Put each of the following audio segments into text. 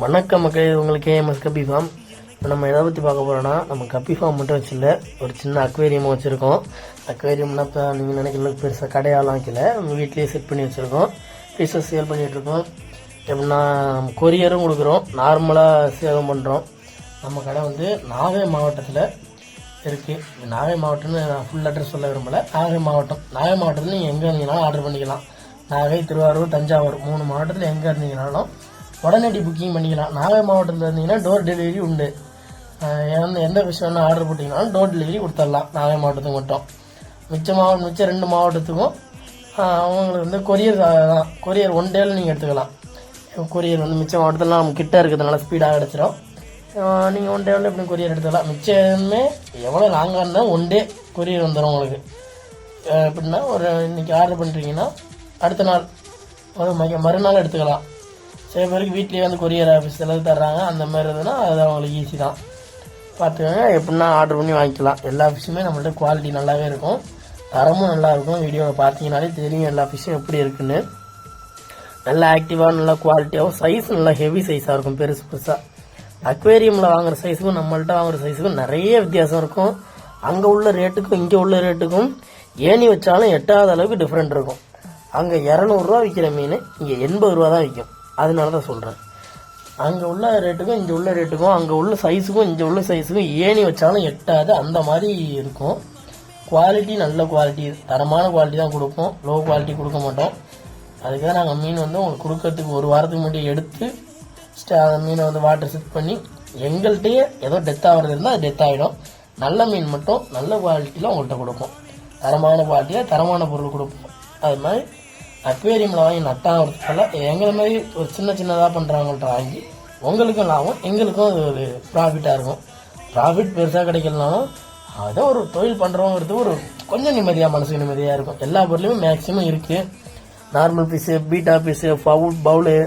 வணக்கம் மக்களே, உங்களுக்கு KMS கப்பி ஃபார்ம். இப்போ நம்ம எதை பற்றி பார்க்க போகிறோன்னா, நம்ம கப்பி ஃபார்ம் மட்டும் வச்சில்ல, ஒரு சின்ன அக்வேரியமும் வச்சுருக்கோம். அக்வேரியம்னா இப்போ நீங்கள் நினைக்கிற பெருசாக கடையாலாம் வைக்கல, நம்ம வீட்லேயே செட் பண்ணி வச்சுருக்கோம். ஃபிஷஸ் சேல் பண்ணிகிட்ருக்கோம். எப்படின்னா கொரியரும் கொடுக்குறோம், நார்மலாக சேலும் பண்ணுறோம். நம்ம கடை வந்து நாகை மாவட்டத்தில் இருக்குது. நாகை மாவட்டம்னு நான் ஃபுல் அட்ரஸ் சொல்ல விரும்பலை. நாகை மாவட்டத்தில் நீங்கள் எங்கே இருந்தீங்கனாலும் ஆர்டர் பண்ணிக்கலாம். நாகை, திருவாரூர், தஞ்சாவூர் 3 மாவட்டத்தில் எங்கே இருந்தீங்கனாலும் உடனடி புக்கிங் பண்ணிக்கலாம். நாகை மாவட்டத்தில் இருந்தீங்கன்னா டோர் டெலிவரி உண்டு. எந்த விஷயம் ஆர்டர் போட்டிங்கனாலும் டோர் டெலிவரி கொடுத்துடலாம். நாகை மாவட்டத்துக்கு மட்டும். மிச்ச 2 மாவட்டத்துக்கும் அவங்களுக்கு வந்து கொரியர் தான். கொரியர் 1 டேயில் நீங்கள் எடுத்துக்கலாம். கொரியர் வந்து மிச்ச மாவட்டத்தில் நம்ம கிட்ட இருக்கிறதுனால ஸ்பீடாக கிடச்சிடும். நீங்கள் 1 டேவில் எப்படி கொரியர் எடுத்துக்கலாம். மிச்சமே எவ்வளோ லாங்காக இருந்தால் 1 டே கொரியர் வந்துடும் உங்களுக்கு. எப்படின்னா ஒரு இன்றைக்கி ஆர்டர் பண்ணுறீங்கன்னா அடுத்த நாள் மறுநாள் எடுத்துக்கலாம். சில பேருக்கு வீட்லேயே வந்து கொரியர் ஆஃபீஸ் எல்லாம் தர்றாங்க. அந்த மாதிரி இருந்ததுன்னா அது அவங்களுக்கு ஈஸி தான். பார்த்துக்கோங்க, எப்படின்னா ஆர்டர் பண்ணி வாங்கிக்கலாம். எல்லா ஃபிஷ்ஷுமே நம்மள்ட்ட குவாலிட்டி நல்லாவே இருக்கும், தரமும் நல்லாயிருக்கும். வீடியோவை பார்த்தீங்கனாலே தெரியும் எல்லா ஃபிஷ்ஷும் எப்படி இருக்குன்னு. நல்லா ஆக்டிவாக, நல்லா குவாலிட்டியாகவும், சைஸ் நல்லா ஹெவி சைஸாக இருக்கும், பெருசாக. அக்வேரியமில் வாங்குகிற சைஸுக்கும் நம்மள்ட்ட வாங்குகிற சைஸுக்கும் நிறைய வித்தியாசம் இருக்கும். அங்கே உள்ள ரேட்டுக்கும் இங்கே உள்ள ரேட்டுக்கும் ஏணி வச்சாலும் எட்டாத அளவுக்கு டிஃப்ரெண்ட் இருக்கும். அங்கே 200 விற்கிற மீன் இங்கே 80 தான் விற்கும். அதனால தான் சொல்கிறேன். அங்கே உள்ள ரேட்டுக்கும் இங்கே உள்ள ரேட்டுக்கும், அங்கே உள்ள சைஸுக்கும் இங்கே உள்ள சைஸுக்கும் ஏணி வச்சாலும் எட்டாது, அந்த மாதிரி இருக்கும். குவாலிட்டி நல்ல குவாலிட்டி, தரமான குவாலிட்டி தான் கொடுப்போம். லோ குவாலிட்டி கொடுக்க மாட்டோம். அதுக்கு தான் நாங்கள் மீன் வந்து உங்களுக்கு கொடுக்கறதுக்கு 1 வாரத்துக்கு முன்னாடி எடுத்து அந்த மீனை வந்து வாட்டர் செட் பண்ணி எங்கள்கிட்டயே ஏதோ டெத் ஆகிறது இருந்தால் அது டெத் ஆகிடும். நல்ல மீன் மட்டும் நல்ல குவாலிட்டியில் உங்கள்கிட்ட கொடுப்போம். தரமான குவாலிட்டியில் தரமான பொருள் கொடுப்போம். அது மாதிரி அக்வேரியமில் வாங்கி நட்டாகிறதுனால எங்களை மாதிரி ஒரு சின்னதாக பண்ணுறவங்கள்ட்ட வாங்கி உங்களுக்கும் லாபம், எங்களுக்கும் அது ஒரு ப்ராஃபிட்டாக இருக்கும். ப்ராஃபிட் பெருசாக கிடைக்கலனாலும் அதை ஒரு தொழில் பண்ணுறவங்கிறது ஒரு கொஞ்சம் நிம்மதியாக, மனசுக்கு நிம்மதியாக இருக்கும். எல்லா பொருளுமே மேக்ஸிமம் இருக்குது. Normal piece, beta piece, bowl,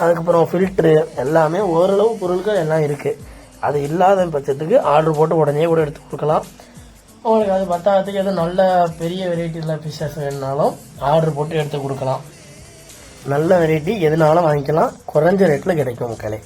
அதுக்கப்புறம் ஃபில்ட்ரு, எல்லாமே ஓரளவு பொருட்கள் எல்லாம் இருக்குது. அது இல்லாத பட்சத்துக்கு ஆர்டர் போட்டு உடனே கூட எடுத்து கொடுக்கலாம். உங்களுக்கு அது பத்தாயிரத்துக்கு எதுவும் நல்ல பெரிய வெரைட்டியில் ஃபிஷ்ஷஸ் வேணுனாலும் ஆர்டர் போட்டு எடுத்து கொடுக்கலாம். நல்ல வெரைட்டி எதுனாலும் வாங்கிக்கலாம், குறைஞ்ச ரேட்டில் கிடைக்கும் மக்களே.